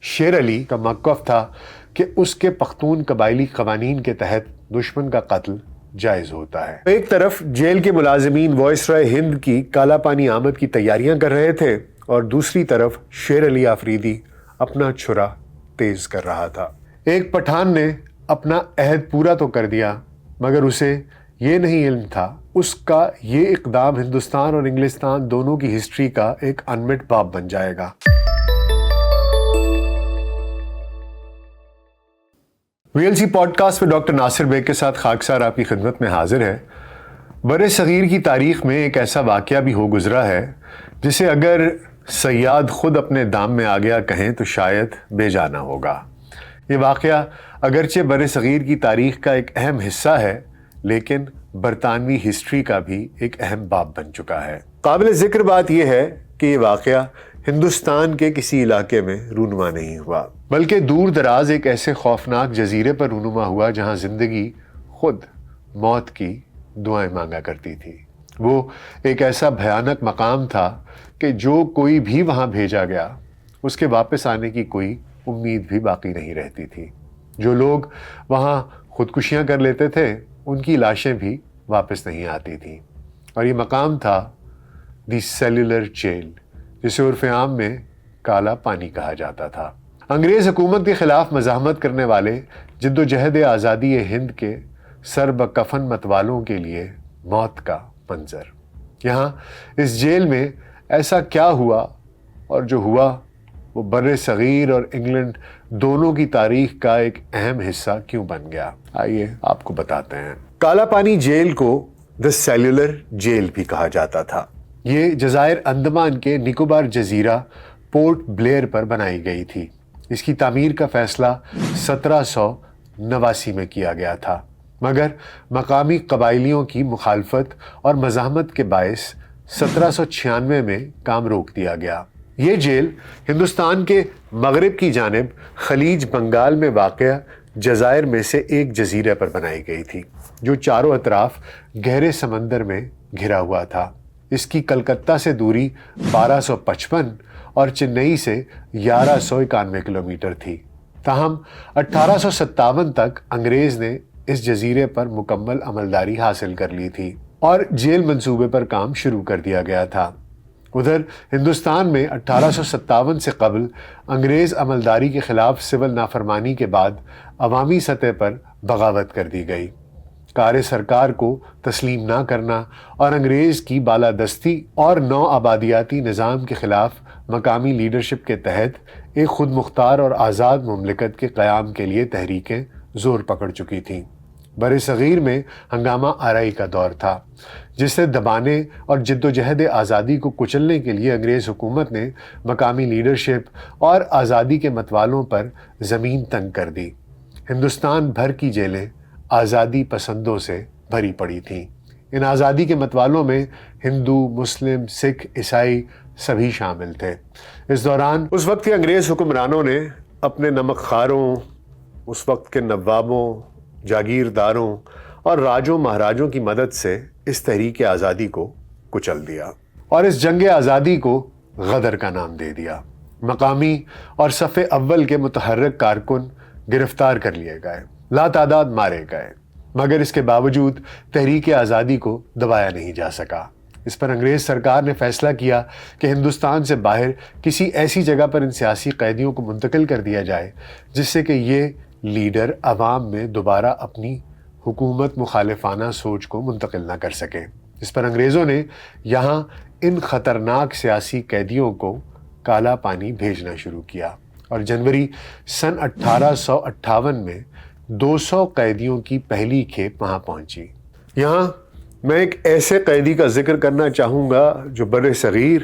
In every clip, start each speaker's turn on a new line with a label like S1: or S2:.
S1: شیر علی کا موقف تھا کہ اس کے پختون قبائلی قوانین کے تحت دشمن کا قتل جائز ہوتا ہے۔ ایک طرف جیل کے ملازمین وائسرائے ہند کی کالا پانی آمد کی تیاریاں کر رہے تھے اور دوسری طرف شیر علی آفریدی اپنا چھرا تیز کر رہا تھا۔ ایک پٹھان نے اپنا عہد پورا تو کر دیا مگر اسے یہ نہیں علم تھا اس کا یہ اقدام ہندوستان اور انگلستان دونوں کی ہسٹری کا ایک انمٹ باب بن جائے گا۔ VLC پوڈ کاسٹ میں ڈاکٹر ناصر بیگ کے ساتھ خاکسار آپ کی خدمت میں حاضر ہے۔ بر صغیر کی تاریخ میں ایک ایسا واقعہ بھی ہو گزرا ہے جسے اگر صیاد خود اپنے دام میں آ گیا کہیں تو شاید بے جانا ہوگا۔ یہ واقعہ اگرچہ بر صغیر کی تاریخ کا ایک اہم حصہ ہے لیکن برطانوی ہسٹری کا بھی ایک اہم باب بن چکا ہے۔ قابل ذکر بات یہ ہے کہ یہ واقعہ ہندوستان کے کسی علاقے میں رونما نہیں ہوا بلکہ دور دراز ایک ایسے خوفناک جزیرے پر رونما ہوا جہاں زندگی خود موت کی دعائیں مانگا کرتی تھی۔ وہ ایک ایسا بھیانک مقام تھا کہ جو کوئی بھی وہاں بھیجا گیا اس کے واپس آنے کی کوئی امید بھی باقی نہیں رہتی تھی۔ جو لوگ وہاں خودکشیاں کر لیتے تھے ان کی لاشیں بھی واپس نہیں آتی تھیں، اور یہ مقام تھا دی سیلولر جیل، جسے عرف عام میں کالا پانی کہا جاتا تھا۔ انگریز حکومت کے خلاف مزاحمت کرنے والے جد و جہد آزادی ہند کے سر بکفن متوالوں کے لیے موت کا منظر۔ یہاں اس جیل میں ایسا کیا ہوا اور جو ہوا وہ بر صغیر اور انگلینڈ دونوں کی تاریخ کا ایک اہم حصہ کیوں بن گیا، آئیے آپ کو بتاتے ہیں۔ کالا پانی جیل کو دی سیلولر جیل بھی کہا جاتا تھا۔ یہ جزائر انڈمان کے نکوبار جزیرہ پورٹ بلیئر پر بنائی گئی تھی۔ اس کی تعمیر کا فیصلہ 1789 میں کیا گیا تھا مگر مقامی قبائلیوں کی مخالفت اور مزاحمت کے باعث 1796 میں کام روک دیا گیا۔ یہ جیل ہندوستان کے مغرب کی جانب خلیج بنگال میں واقع جزائر میں سے ایک جزیرے پر بنائی گئی تھی جو چاروں اطراف گہرے سمندر میں گھرا ہوا تھا۔ اس کی کلکتہ سے دوری 1255 اور چنئی سے 1191 کلومیٹر تھی۔ تاہم 1857 تک انگریز نے اس جزیرے پر مکمل عملداری حاصل کر لی تھی اور جیل منصوبے پر کام شروع کر دیا گیا تھا۔ ادھر ہندوستان میں 1857 سے قبل انگریز عملداری کے خلاف سول نافرمانی کے بعد عوامی سطح پر بغاوت کر دی گئی۔ کار سرکار کو تسلیم نہ کرنا اور انگریز کی بالادستی اور نو آبادیاتی نظام کے خلاف مقامی لیڈرشپ کے تحت ایک خود مختار اور آزاد مملکت کے قیام کے لیے تحریکیں زور پکڑ چکی تھیں۔ بر صغیر میں ہنگامہ آرائی کا دور تھا جسے دبانے اور جد و جہد آزادی کو کچلنے کے لیے انگریز حکومت نے مقامی لیڈرشپ اور آزادی کے متوالوں پر زمین تنگ کر دی۔ ہندوستان بھر کی جیلیں آزادی پسندوں سے بھری پڑی تھیں۔ ان آزادی کے متوالوں میں ہندو، مسلم، سکھ، عیسائی سبھی شامل تھے۔ اس دوران اس وقت کے انگریز حکمرانوں نے اپنے نمک خاروں، اس وقت کے نوابوں، جاگیرداروں اور راجوں مہاراجوں کی مدد سے اس تحریک آزادی کو کچل دیا اور اس جنگ آزادی کو غدر کا نام دے دیا۔ مقامی اور صف اول کے متحرک کارکن گرفتار کر لیے گئے، لاتعداد مارے گئے، مگر اس کے باوجود تحریک آزادی کو دبایا نہیں جا سکا۔ اس پر انگریز سرکار نے فیصلہ کیا کہ ہندوستان سے باہر کسی ایسی جگہ پر ان سیاسی قیدیوں کو منتقل کر دیا جائے جس سے کہ یہ لیڈر عوام میں دوبارہ اپنی حکومت مخالفانہ سوچ کو منتقل نہ کر سکے۔ اس پر انگریزوں نے یہاں ان خطرناک سیاسی قیدیوں کو کالا پانی بھیجنا شروع کیا اور جنوری سن 1858 میں 200 قیدیوں کی پہلی کھیپ وہاں پہنچی۔ یہاں میں ایک ایسے قیدی کا ذکر کرنا چاہوں گا جو بر صغیر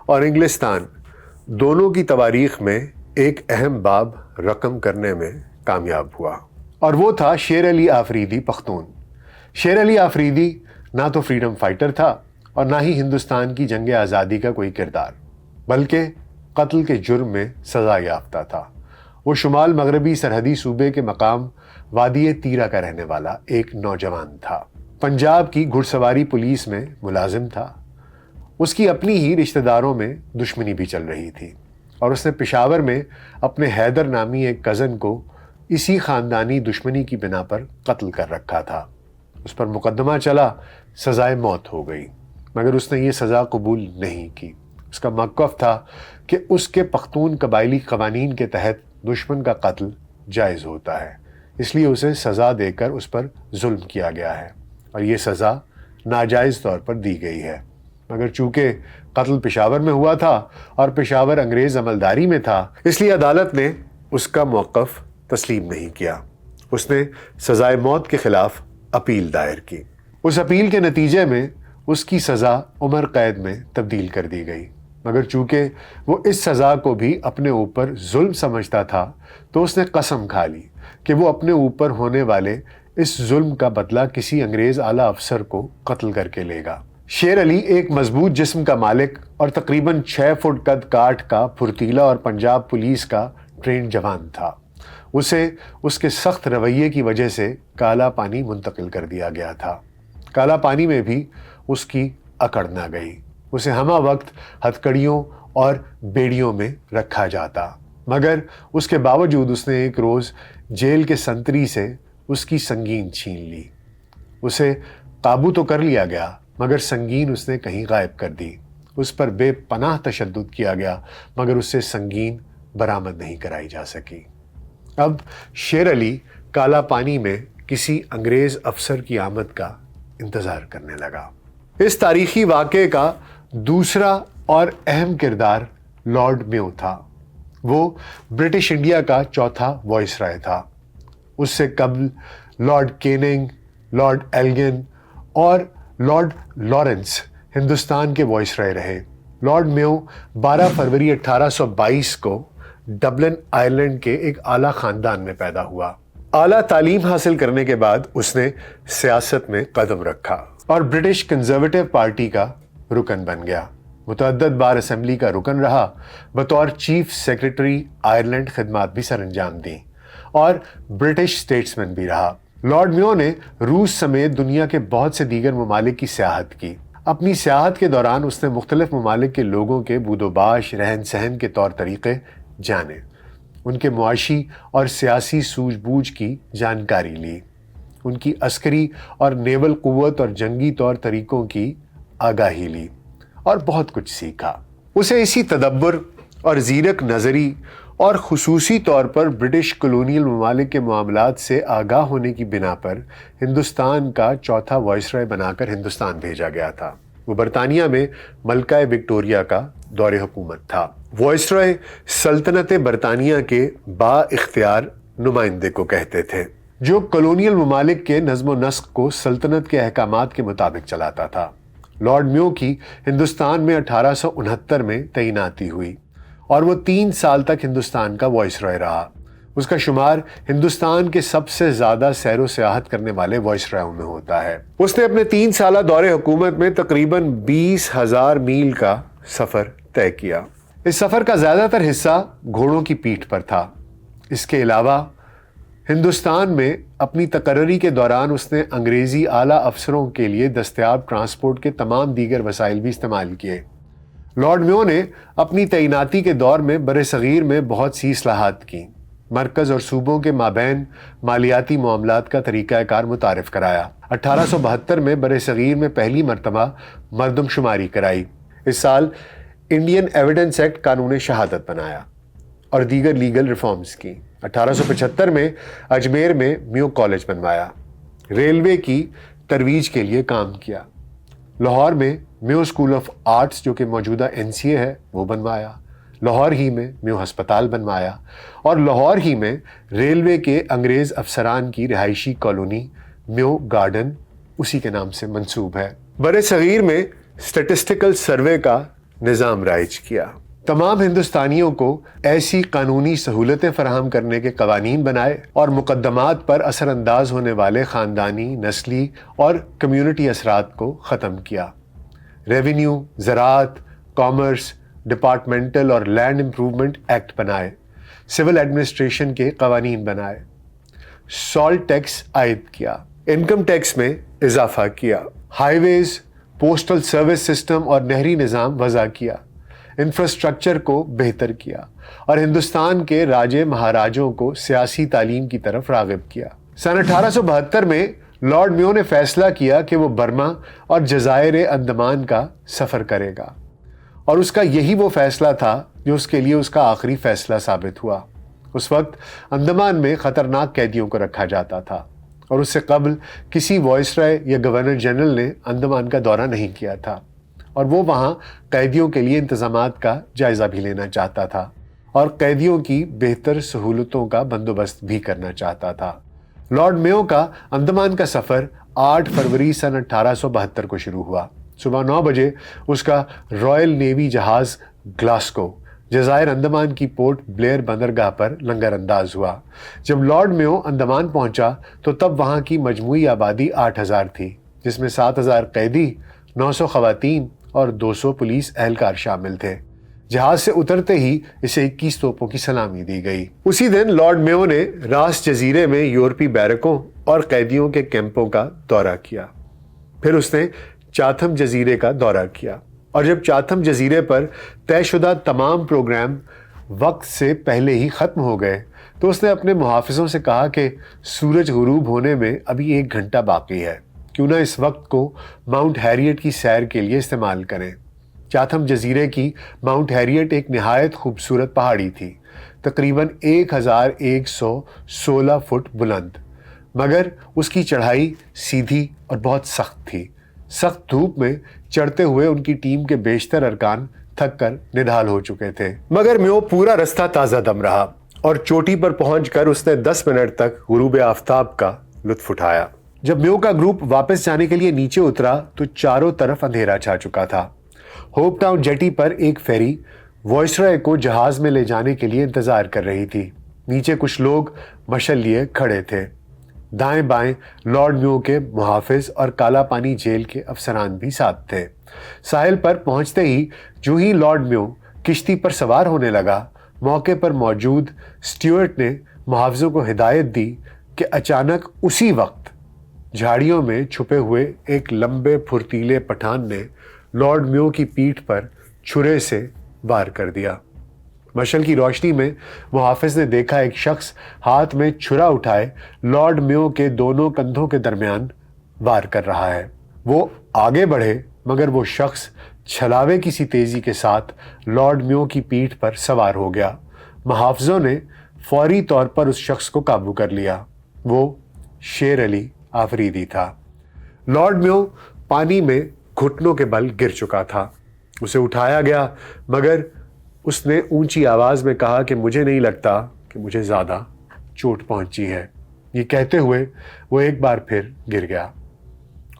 S1: اور انگلستان دونوں کی تواریخ میں ایک اہم باب رقم کرنے میں کامیاب ہوا، اور وہ تھا شیر علی آفریدی پختون۔ شیر علی آفریدی نہ تو فریڈم فائٹر تھا اور نہ ہی ہندوستان کی جنگ آزادی کا کوئی کردار، بلکہ قتل کے جرم میں سزا یافتہ تھا۔ وہ شمال مغربی سرحدی صوبے کے مقام وادی تیرا کا رہنے والا ایک نوجوان تھا۔ پنجاب کی گھڑ سواری پولیس میں ملازم تھا۔ اس کی اپنی ہی رشتہ داروں میں دشمنی بھی چل رہی تھی۔ اور اس نے پشاور میں اپنے حیدر نامی ایک کزن کو اسی خاندانی دشمنی کی بنا پر قتل کر رکھا تھا۔ اس پر مقدمہ چلا، سزائے موت ہو گئی، مگر اس نے یہ سزا قبول نہیں کی۔ اس کا موقف تھا کہ اس کے پختون قبائلی قوانین کے تحت دشمن کا قتل جائز ہوتا ہے، اس لیے اسے سزا دے کر اس پر ظلم کیا گیا ہے اور یہ سزا ناجائز طور پر دی گئی ہے۔ مگر چونکہ قتل پشاور میں ہوا تھا اور پشاور انگریز عملداری میں تھا، اس لیے عدالت نے اس کا موقف تسلیم نہیں کیا۔ اس نے سزائے موت کے خلاف اپیل دائر کی۔ اس اپیل کے نتیجے میں اس کی سزا عمر قید میں تبدیل کر دی گئی، مگر چونکہ وہ اس سزا کو بھی اپنے اوپر ظلم سمجھتا تھا تو اس نے قسم کھا لی کہ وہ اپنے اوپر ہونے والے اس ظلم کا بدلہ کسی انگریز اعلیٰ افسر کو قتل کر کے لے گا۔ شیر علی ایک مضبوط جسم کا مالک اور تقریباً 6 فٹ قد کاٹ کا پھرتیلا اور پنجاب پولیس کا ٹرینڈ جوان تھا۔ اسے اس کے سخت رویے کی وجہ سے کالا پانی منتقل کر دیا گیا تھا۔ کالا پانی میں بھی اس کی اکڑ نہ گئی، اسے ہمہ وقت ہتھکڑیوں اور بیڑیوں میں رکھا جاتا، مگر اس کے باوجود اس نے ایک روز جیل کے سنتری سے اس کی سنگین چھین لی۔ اسے قابو تو کر لیا گیا، مگر سنگین اس نے کہیں غائب کر دی۔ اس پر بے پناہ تشدد کیا گیا، مگر اس سے سنگین برآمد نہیں کرائی جا سکی۔ اب شیر علی کالا پانی میں کسی انگریز افسر کی آمد کا انتظار کرنے لگا۔ اس تاریخی واقعے کا دوسرا اور اہم کردار لارڈ میو تھا۔ وہ برٹش انڈیا کا چوتھا وائس رائے تھا۔ اس سے قبل لارڈ کیننگ، لارڈ ایلگن اور لارڈ لارنس ہندوستان کے وائس رائے رہے۔ لارڈ میو 12 فروری 1822 کو ڈبلن آئرلینڈ کے ایک اعلیٰ خاندان میں پیدا ہوا۔ اعلیٰ تعلیم حاصل کرنے کے بعد اس نے سیاست میں قدم رکھا اور برٹش کنزرویٹو پارٹی کا رکن بن گیا۔ متعدد بار اسمبلی کا رکن رہا، بطور چیف سیکرٹری آئرلینڈ خدمات بھی سر انجام دیں اور برٹش اسٹیٹسمین بھی رہا۔ لارڈ میو نے روس سمیت دنیا کے بہت سے دیگر ممالک کی سیاحت کی۔ اپنی سیاحت کے دوران اس نے مختلف ممالک کے لوگوں کے بود و باش، رہن سہن کے طور طریقے جانے، ان کے معاشی اور سیاسی سوجھ بوجھ کی جانکاری لی، ان کی عسکری اور نیول قوت اور جنگی طور طریقوں کی آگاہی لی اور بہت کچھ سیکھا۔ اسے اسی تدبر اور زیرک نظری اور خصوصی طور پر برٹش کلونیل ممالک کے معاملات سے آگاہ ہونے کی بنا پر ہندوستان کا چوتھا وائس رائے بنا کر ہندوستان بھیجا گیا تھا۔ وہ برطانیہ میں ملکہ وکٹوریہ کا دور حکومت تھا۔ وائس رائے سلطنت برطانیہ کے با اختیار نمائندے کو کہتے تھے، جو کلونیل ممالک کے نظم و نسق کو سلطنت کے احکامات کے مطابق چلاتا تھا۔ لارڈ میو کی ہندوستان میں 1869 میں تعیناتی ہوئی اور وہ 3 سال تک ہندوستان کا وائس رائے رہا۔ اس کا شمار ہندوستان کے سب سے زیادہ سیر و سیاحت کرنے والے وائس رائےوں میں ہوتا ہے۔ اس نے اپنے 3 سالہ دور حکومت میں تقریباً 20,000 میل کا سفر طے کیا۔ اس سفر کا زیادہ تر حصہ گھوڑوں کی پیٹھ پر تھا۔ اس کے علاوہ ہندوستان میں اپنی تقرری کے دوران اس نے انگریزی اعلیٰ افسروں کے لیے دستیاب ٹرانسپورٹ کے تمام دیگر وسائل بھی استعمال کیے۔ لارڈ میو نے اپنی تعیناتی کے دور میں برصغیر میں بہت سی اصلاحات کی، مرکز اور صوبوں کے مابین مالیاتی معاملات کا طریقہ کار متعارف کرایا۔ 1872 میں برصغیر میں پہلی مرتبہ مردم شماری کرائی۔ اس سال انڈین ایویڈنس ایکٹ قانون شہادت بنایا اور دیگر لیگل ریفارمز کی۔ 1875 میں اجمیر میں میو کالج بنوایا۔ ریلوے کی ترویج کے لیے کام کیا۔ لاہور میں میو اسکول آف آرٹس، جو کہ موجودہ NCA ہے، وہ بنوایا۔ لاہور ہی میں میو ہسپتال بنوایا اور لاہور ہی میں ریلوے کے انگریز افسران کی رہائشی کالونی میو گارڈن اسی کے نام سے منسوب ہے۔ برصغیر میں اسٹیٹسٹیکل سروے کا نظام رائج کیا۔ تمام ہندوستانیوں کو ایسی قانونی سہولتیں فراہم کرنے کے قوانین بنائے اور مقدمات پر اثر انداز ہونے والے خاندانی، نسلی اور کمیونٹی اثرات کو ختم کیا۔ ریونیو، زراعت، کامرس، ڈپارٹمنٹل اور لینڈ امپروومنٹ ایکٹ بنائے، سول ایڈمنسٹریشن کے قوانین بنائے، سالٹ ٹیکس عائد کیا، انکم ٹیکس میں اضافہ کیا، ہائی ویز، پوسٹل سروس سسٹم اور نہری نظام وضع کیا، انفراسٹرکچر کو بہتر کیا اور ہندوستان کے راجے مہاراجوں کو سیاسی تعلیم کی طرف راغب کیا۔ سن 1872 میں لارڈ میو نے فیصلہ کیا کہ وہ برما اور جزائر انڈمان کا سفر کرے گا، اور اس کا یہی وہ فیصلہ تھا جو اس کے لیے اس کا آخری فیصلہ ثابت ہوا۔ اس وقت انڈمان میں خطرناک قیدیوں کو رکھا جاتا تھا، اور اس سے قبل کسی وائسرائے یا گورنر جنرل نے انڈمان کا دورہ نہیں کیا تھا، اور وہ وہاں قیدیوں کے لیے انتظامات کا جائزہ بھی لینا چاہتا تھا اور قیدیوں کی بہتر سہولتوں کا بندوبست بھی کرنا چاہتا تھا۔ لارڈ میو کا انڈمان کا سفر 8 فروری سن 1872 کو شروع ہوا۔ صبح 9 بجے اس کا رائل نیوی جہاز گلاسکو جزائر انڈمان کی پورٹ بلیئر بندرگاہ پر لنگر انداز ہوا۔ جب لارڈ میو انڈمان پہنچا تو تب وہاں کی مجموعی آبادی 8000 تھی، جس میں 7000 قیدی، 900 خواتین اور 200 پولیس اہلکار شامل تھے۔ جہاز سے اترتے ہی اسے 21 توپوں کی سلامی دی گئی۔ اسی دن لارڈ میو نے راس جزیرے میں یورپی بیرکوں اور قیدیوں کے کیمپوں کا دورہ کیا۔ پھر اس نے چاتھم جزیرے کا دورہ کیا، اور جب چاتھم جزیرے پر طے شدہ تمام پروگرام وقت سے پہلے ہی ختم ہو گئے تو اس نے اپنے محافظوں سے کہا کہ سورج غروب ہونے میں ابھی 1 گھنٹہ باقی ہے، کیوں نہ اس وقت کو ماؤنٹ ہیریٹ کی سیر کے لیے استعمال کریں۔ چاتھم جزیرے کی ماؤنٹ ہیریٹ ایک نہایت خوبصورت پہاڑی تھی، تقریباً 1116 فٹ بلند، مگر اس کی چڑھائی سیدھی اور بہت سخت تھی۔ سخت دھوپ میں چڑھتے ہوئے ان کی ٹیم کے بیشتر ارکان تھک کر نڈھال ہو چکے تھے، مگر میو پورا رستہ تازہ دم رہا اور چوٹی پر پہنچ کر اس نے 10 منٹ تک غروب آفتاب کا لطف اٹھایا۔ جب میو کا گروپ واپس جانے کے لیے نیچے اترا تو چاروں طرف اندھیرا چھا چکا تھا۔ ہوپ ٹاؤن جیٹی پر ایک فیری وائسرائے کو جہاز میں لے جانے کے لیے انتظار کر رہی تھی۔ نیچے کچھ لوگ مشعل لیے کھڑے تھے۔ دائیں بائیں لارڈ میو کے محافظ اور کالا پانی جیل کے افسران بھی ساتھ تھے۔ ساحل پر پہنچتے ہی جو ہی لارڈ میو کشتی پر سوار ہونے لگا، موقع پر موجود سٹیورٹ نے محافظوں کو ہدایت دی کہ اچانک اسی وقت جھاڑیوں میں چھپے ہوئے ایک لمبے پھرتیلے پٹھان نے لارڈ میو کی پیٹھ پر چھرے سے وار کر دیا۔ مشعل کی روشنی میں محافظ نے دیکھا ایک شخص ہاتھ میں چھرا اٹھائے لارڈ میو کے دونوں کندھوں کے درمیان وار کر رہا ہے۔ وہ آگے بڑھے، مگر وہ شخص چھلاوے کی سی تیزی کے ساتھ لارڈ میو کی پیٹھ پر سوار ہو گیا۔ محافظوں نے فوری طور پر اس شخص کو قابو کر لیا۔ وہ شیر علی آفریدی تھا۔ لارڈ میو پانی میں گھٹنوں کے بل گر چکا تھا۔ اسے اٹھایا گیا، مگر اس نے اونچی آواز میں کہا کہ مجھے نہیں لگتا کہ مجھے زیادہ چوٹ پہنچی ہے۔ یہ کہتے ہوئے وہ ایک بار پھر گر گیا۔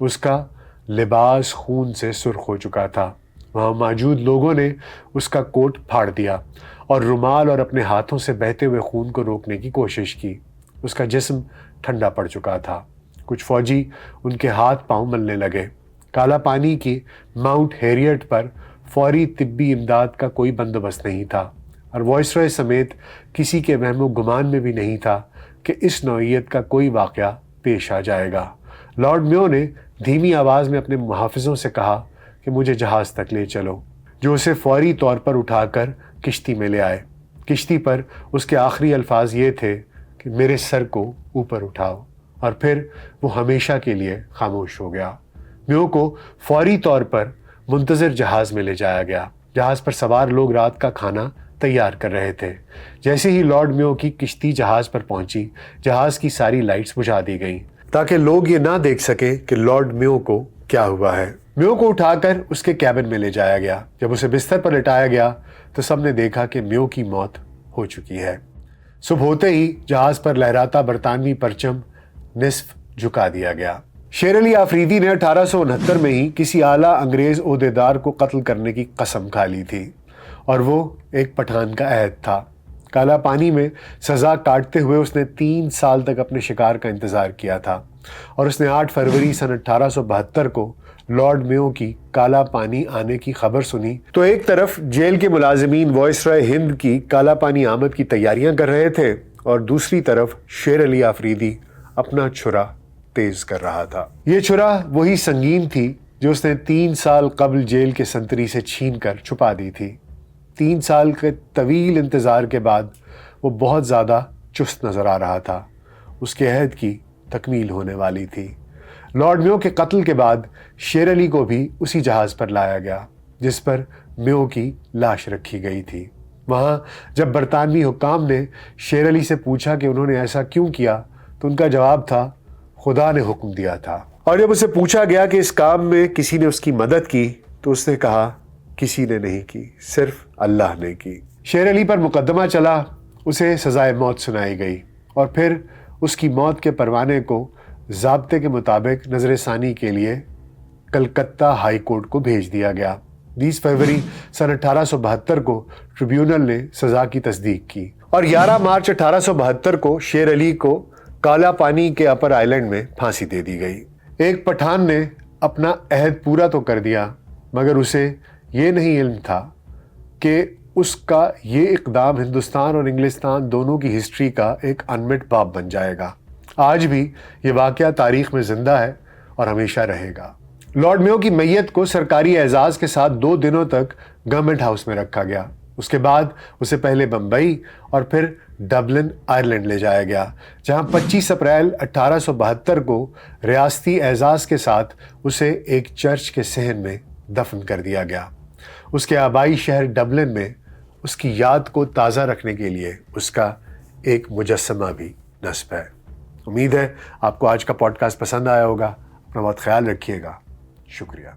S1: اس کا لباس خون سے سرخ ہو چکا تھا۔ وہاں موجود لوگوں نے اس کا کوٹ پھاڑ دیا اور رومال اور اپنے ہاتھوں سے بہتے ہوئے خون کو روکنے کی کوشش کی۔ اس کا جسم ٹھنڈا پڑ چکا تھا۔ کچھ فوجی ان کے ہاتھ پاؤں ملنے لگے۔ کالا پانی کی ماؤنٹ ہیریٹ پر فوری طبی امداد کا کوئی بندوبست نہیں تھا، اور وائسرائے سمیت کسی کے وہم و گمان میں بھی نہیں تھا کہ اس نوعیت کا کوئی واقعہ پیش آ جائے گا۔ لارڈ میو نے دھیمی آواز میں اپنے محافظوں سے کہا کہ مجھے جہاز تک لے چلو، جو اسے فوری طور پر اٹھا کر کشتی میں لے آئے۔ کشتی پر اس کے آخری الفاظ یہ تھے کہ میرے سر کو اوپر اٹھاؤ، اور پھر وہ ہمیشہ کے لیے خاموش ہو گیا۔ میو کو فوری طور پر منتظر جہاز میں لے جایا گیا۔ جہاز پر سوار لوگ رات کا کھانا تیار کر رہے تھے۔ جیسے ہی لارڈ میو کی کشتی جہاز پر پہنچی، جہاز کی ساری لائٹس بجھا دی گئیں تاکہ لوگ یہ نہ دیکھ سکیں کہ لارڈ میو کو کیا ہوا ہے۔ میو کو اٹھا کر اس کے کیبن میں لے جایا گیا۔ جب اسے بستر پر لٹایا گیا تو سب نے دیکھا کہ میو کی موت ہو چکی ہے۔ صبح ہوتے ہی جہاز پر لہراتا برطانوی پرچم نصف جھکا دیا گیا۔ شیر علی آفریدی نے 1869 میں ہی کسی اعلیٰ انگریز عہدیدار کو قتل کرنے کی قسم کھا لی تھی، اور وہ ایک پٹھان کا عہد تھا۔ کالا پانی میں سزا کاٹتے ہوئے اس نے 3 سال تک اپنے شکار کا انتظار کیا تھا، اور اس نے 8 فروری سن 1872 کو لارڈ میو کی کالا پانی آنے کی خبر سنی تو ایک طرف جیل کے ملازمین وائسرائے ہند کی کالا پانی آمد کی تیاریاں کر رہے تھے، اور دوسری طرف شیر علی آفریدی اپنا چھرا تیز کر رہا تھا۔ یہ چھرا وہی سنگین تھی جو اس نے 3 سال قبل جیل کے سنتری سے چھین کر چھپا دی تھی۔ 3 سال کے طویل انتظار کے بعد وہ بہت زیادہ چست نظر آ رہا تھا۔ اس کے عہد کی تکمیل ہونے والی تھی۔ لارڈ میو کے قتل کے بعد شیر علی کو بھی اسی جہاز پر لایا گیا جس پر میو کی لاش رکھی گئی تھی۔ وہاں جب برطانوی حکام نے شیر علی سے پوچھا کہ انہوں نے ایسا کیوں کیا تو ان کا جواب تھا خدا نے حکم دیا تھا۔ اور جب اسے پوچھا گیا کہ اس کام میں کسی نے اس کی مدد کی تو اس نے کہا کسی نے نہیں کی، صرف اللہ نے کی۔ شیر علی پر مقدمہ چلا، اسے سزائے موت سنائی گئی اور پھر اس کی موت کے پروانے کو ضابطے کے مطابق نظر ثانی کے لیے کلکتہ ہائی کورٹ کو بھیج دیا گیا۔ 20 فروری سن 1872 کو ٹریبیونل نے سزا کی تصدیق کی اور 11 مارچ 1872 کو شیر علی کو کالا پانی کے اپر آئلینڈ میں پھانسی دے دی گئی۔ ایک پٹھان نے اپنا عہد پورا تو کر دیا مگر اسے یہ نہیں علم تھا کہ اس کا یہ اقدام ہندوستان اور انگلستان دونوں کی ہسٹری کا ایک انمٹ باب بن جائے گا۔ آج بھی یہ واقعہ تاریخ میں زندہ ہے اور ہمیشہ رہے گا۔ لارڈ میو کی میت کو سرکاری اعزاز کے ساتھ 2 دنوں تک گورنمنٹ ہاؤس میں رکھا گیا۔ اس کے بعد اسے پہلے بمبئی اور پھر ڈبلن آئرلینڈ لے جایا گیا جہاں 25 اپریل 1872 کو ریاستی اعزاز کے ساتھ اسے ایک چرچ کے صحن میں دفن کر دیا گیا۔ اس کے آبائی شہر ڈبلن میں اس کی یاد کو تازہ رکھنے کے لیے اس کا ایک مجسمہ بھی نصب ہے۔ امید ہے آپ کو آج کا پوڈ کاسٹ پسند آیا ہوگا۔ اپنا بہت خیال رکھیے گا۔ شکریہ۔